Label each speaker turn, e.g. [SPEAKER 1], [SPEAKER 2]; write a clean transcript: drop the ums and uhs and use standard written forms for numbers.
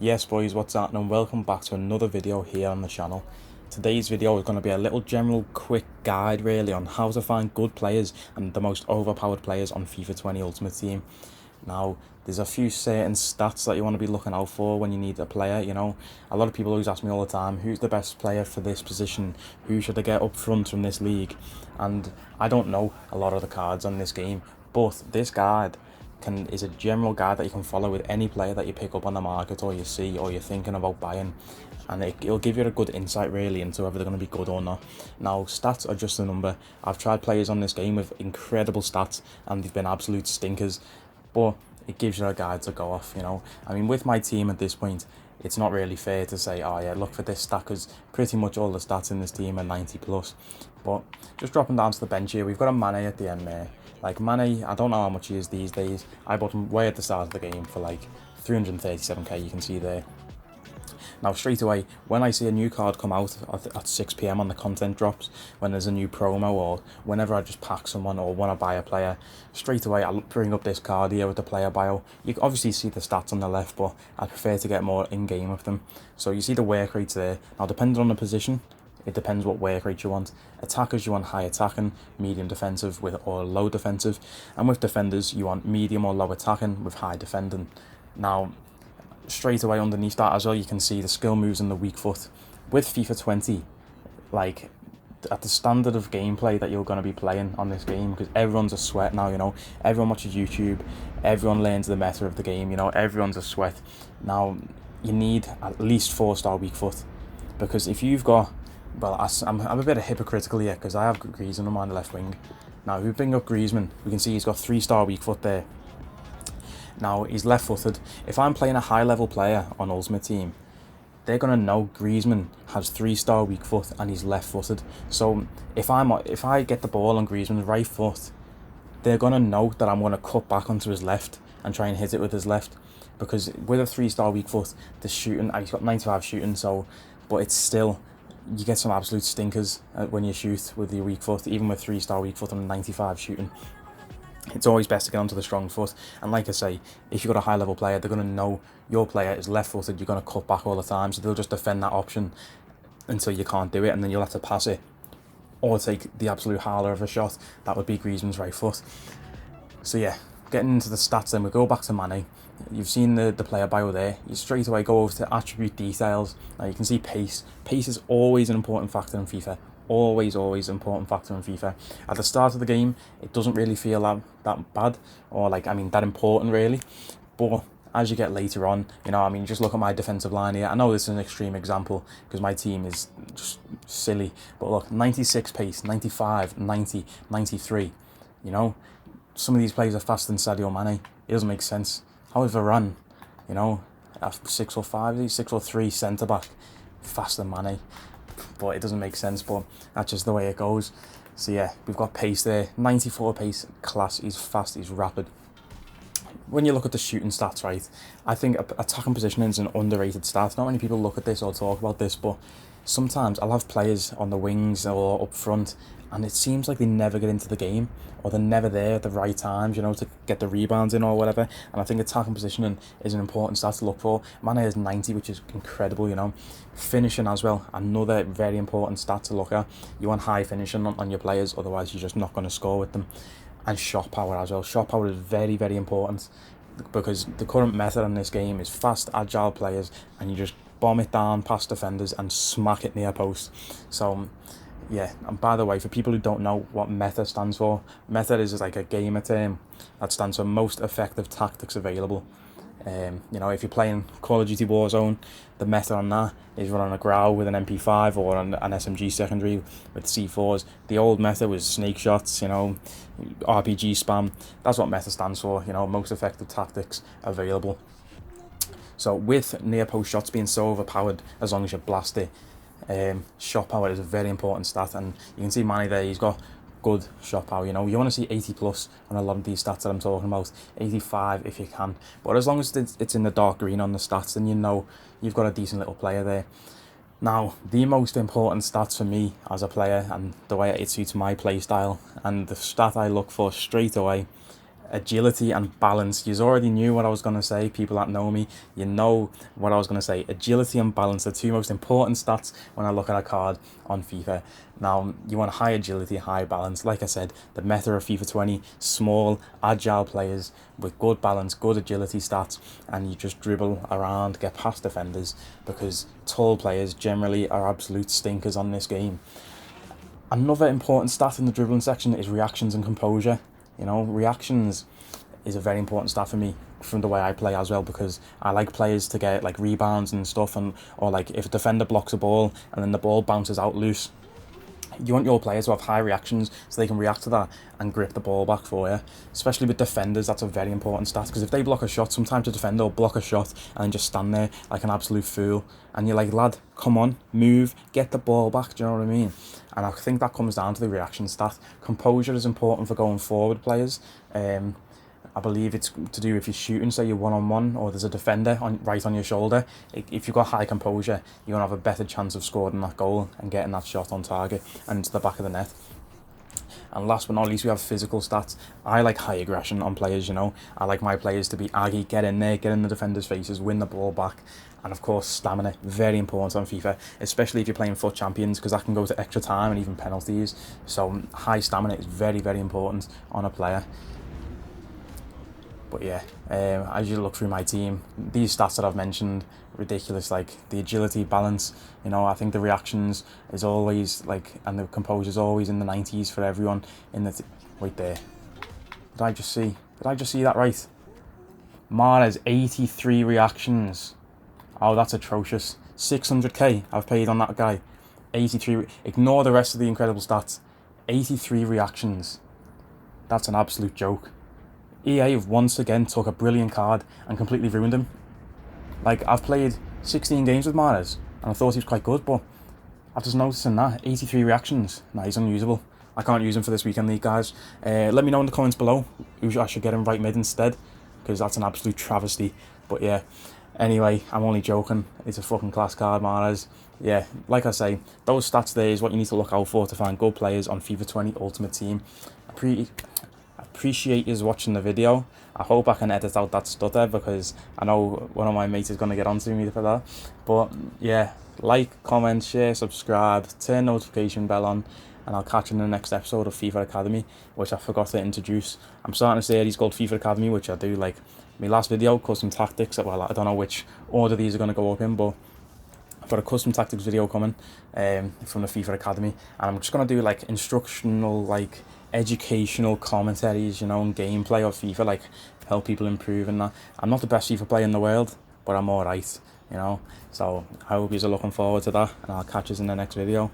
[SPEAKER 1] Yes boys, what's happening? Welcome back to another video here on the channel. Today's video is going to be a little general quick guide really on how to find good players and the most overpowered players on FIFA 20 Ultimate Team. Now, there's a few certain stats that you want to be looking out for when you need a player, you know. A lot of people always ask me all the time, who's the best player for this position? Who should I get up front from this league? And I don't know a lot of the cards on this game, but this guide is a general guide that you can follow with any player that you pick up on the market or you see or you're thinking about buying, and it'll give you a good insight really into whether they're going to be good or not. Now, stats are just a number. I've tried players on this game with incredible stats and they've been absolute stinkers, but it gives you a guide to go off, you know. I mean, with my team at this point, it's not really fair to say, oh yeah, look for this stat, because pretty much all the stats in this team are 90 plus. But just dropping down to the bench here, we've got a Mane at the end there. Like, Mane, I don't know how much he is these days. I bought him way at the start of the game for like 337k, you can see there. Now, straight away, when I see a new card come out at 6 PM on the content drops, when there's a new promo, or whenever I just pack someone or want to buy a player, straight away I'll bring up this card here with the player bio. You can obviously see the stats on the left, but I prefer to get more in-game of them. So you see the work rates there. Now, depending on the position, it depends what work rate you want. Attackers, you want high attacking, medium defensive or low defensive. And with defenders, you want medium or low attacking with high defending. Now, straight away underneath that as well, you can see the skill moves and the weak foot. With FIFA 20, like, at the standard of gameplay that you're going to be playing on this game, because everyone's a sweat now, you know. Everyone watches YouTube, everyone learns the meta of the game, you know. Everyone's a sweat. Now, you need at least 4-star weak foot, because if you've got, well, I'm a bit hypocritical here because I have Griezmann on the left wing. Now, if we bring up Griezmann, we can see he's got 3-star weak foot there. Now, he's left-footed. If I'm playing a high-level player on Ultimate Team, they're going to know Griezmann has 3-star weak foot and he's left-footed. So if I get the ball on Griezmann's right foot, they're going to know that I'm going to cut back onto his left and try and hit it with his left. Because with a 3-star weak foot, the shooting, he's got 95 shooting, so, but it's still, you get some absolute stinkers when you shoot with your weak foot, even with 3-star weak foot and 95 shooting. It's always best to get onto the strong foot. And like I say, if you've got a high level player, they're going to know your player is left footed, you're going to cut back all the time, so they'll just defend that option until you can't do it, and then you'll have to pass it or take the absolute howler of a shot. That would be Griezmann's right foot. So yeah, getting into the stats then, we go back to Mane. You've seen the player bio there. You straight away go over to attribute details. Now you can see pace. Pace is always an important factor in FIFA. Always important factor in FIFA. At the start of the game, it doesn't really feel that bad, or like, I mean, that important really. But as you get later on, you know, I mean, just look at my defensive line here. I know this is an extreme example because my team is just silly. But look, 96 pace, 95, 90, 93. You know, some of these players are faster than Sadio Mane. It doesn't make sense. However, Varane, you know, 6'5", 6'3" centre back, faster than Mane, but it doesn't make sense. But that's just the way it goes. So yeah, we've got pace there, 94 pace, class. He's fast, he's rapid. When you look at the shooting stats, right, I think attacking positioning is an underrated stat. Not many people look at this or talk about this, but sometimes I'll have players on the wings or up front, and it seems like they never get into the game, or they're never there at the right times, you know, to get the rebounds in or whatever. And I think attacking positioning is an important stat to look for. Mane is 90, which is incredible, you know. Finishing as well, another very important stat to look at. You want high finishing on your players, otherwise you're just not going to score with them. And shot power as well. Shot power is very important, because the current method in this game is fast, agile players, and you just bomb it down past defenders and smack it near post. So yeah, and by the way, for people who don't know what meta stands for, meta is like a gamer term that stands for most effective tactics available. You know, if you're playing Call of Duty Warzone, the meta on that is running a Growl with an MP5 or an SMG secondary with C4s. The old meta was snake shots, you know, RPG spam. That's what meta stands for, you know, most effective tactics available. So with near post shots being so overpowered, as long as you blast it, shot power is a very important stat. And you can see Mane there, he's got good shot power. You know, you want to see 80 plus on a lot of these stats that I'm talking about, 85 if you can, but as long as it's in the dark green on the stats, then you know you've got a decent little player there. Now, the most important stats for me as a player, and the way it suits my play style, and the stat I look for straight away, agility and balance. You already knew what I was going to say. People that know me, you know what I was going to say. Agility and balance, the two most important stats when I look at a card on FIFA. Now, you want high agility, high balance. Like I said, the meta of FIFA 20, small, agile players with good balance, good agility stats, and you just dribble around, get past defenders, because tall players generally are absolute stinkers on this game. Another important stat in the dribbling section is reactions and composure. You know, reactions is a very important stat for me from the way I play as well, because I like players to get like rebounds and stuff, and or like if a defender blocks a ball and then the ball bounces out loose, you want your players to have high reactions so they can react to that and grip the ball back for you. Especially with defenders, that's a very important stat, because if they block a shot, sometimes the defender will block a shot and then just stand there like an absolute fool, and you're like, lad, come on, move, get the ball back. Do you know what I mean? And I think that comes down to the reaction stat. Composure is important for going forward players. I believe it's to do if you're shooting, say you're one-on-one or there's a defender right on your shoulder. If you've got high composure, you're going to have a better chance of scoring that goal and getting that shot on target and into the back of the net. And last but not least, we have physical stats. I like high aggression on players, you know. I like my players to be aggy, get in there, get in the defenders' faces, win the ball back. And of course, stamina, very important on FIFA, especially if you're playing FUT Champions, because that can go to extra time and even penalties. So high stamina is very, very important on a player. But yeah, as you look through my team, these stats that I've mentioned, ridiculous, like the agility, balance, you know, I think the reactions is always like, and the composure is always in the 90s for everyone in the, right there. Did I just see that right? Mahrez, 83 reactions. Oh, that's atrocious. 600k I've paid on that guy. 83, ignore the rest of the incredible stats. 83 reactions. That's an absolute joke. EA have once again took a brilliant card and completely ruined him. Like, I've played 16 games with Mahrez and I thought he was quite good, but I've just noticed in that 83 reactions. Nah, he's unusable. I can't use him for this weekend league, guys. Let me know in the comments below who I should get him right mid instead, because that's an absolute travesty. But yeah, anyway, I'm only joking. It's a fucking class card, Mahrez. Yeah, like I say, those stats there is what you need to look out for to find good players on FIFA 20 Ultimate Team. Appreciate you watching the video. I hope I can edit out that stutter, because I know one of my mates is going to get onto me for that. But yeah, like, comment, share, subscribe, turn notification bell on, and I'll catch you in the next episode of FIFA Academy, which I forgot to introduce. I'm starting to say he's called FIFA Academy, which I do. Like my last video, custom tactics, well, I don't know which order these are going to go up in, but I've got a custom tactics video coming from the FIFA Academy, and I'm just going to do like instructional, like educational commentaries, you know, and gameplay of FIFA, like help people improve and that. I'm not the best FIFA player in the world, but I'm alright, you know. So I hope you're looking forward to that, and I'll catch you in the next video.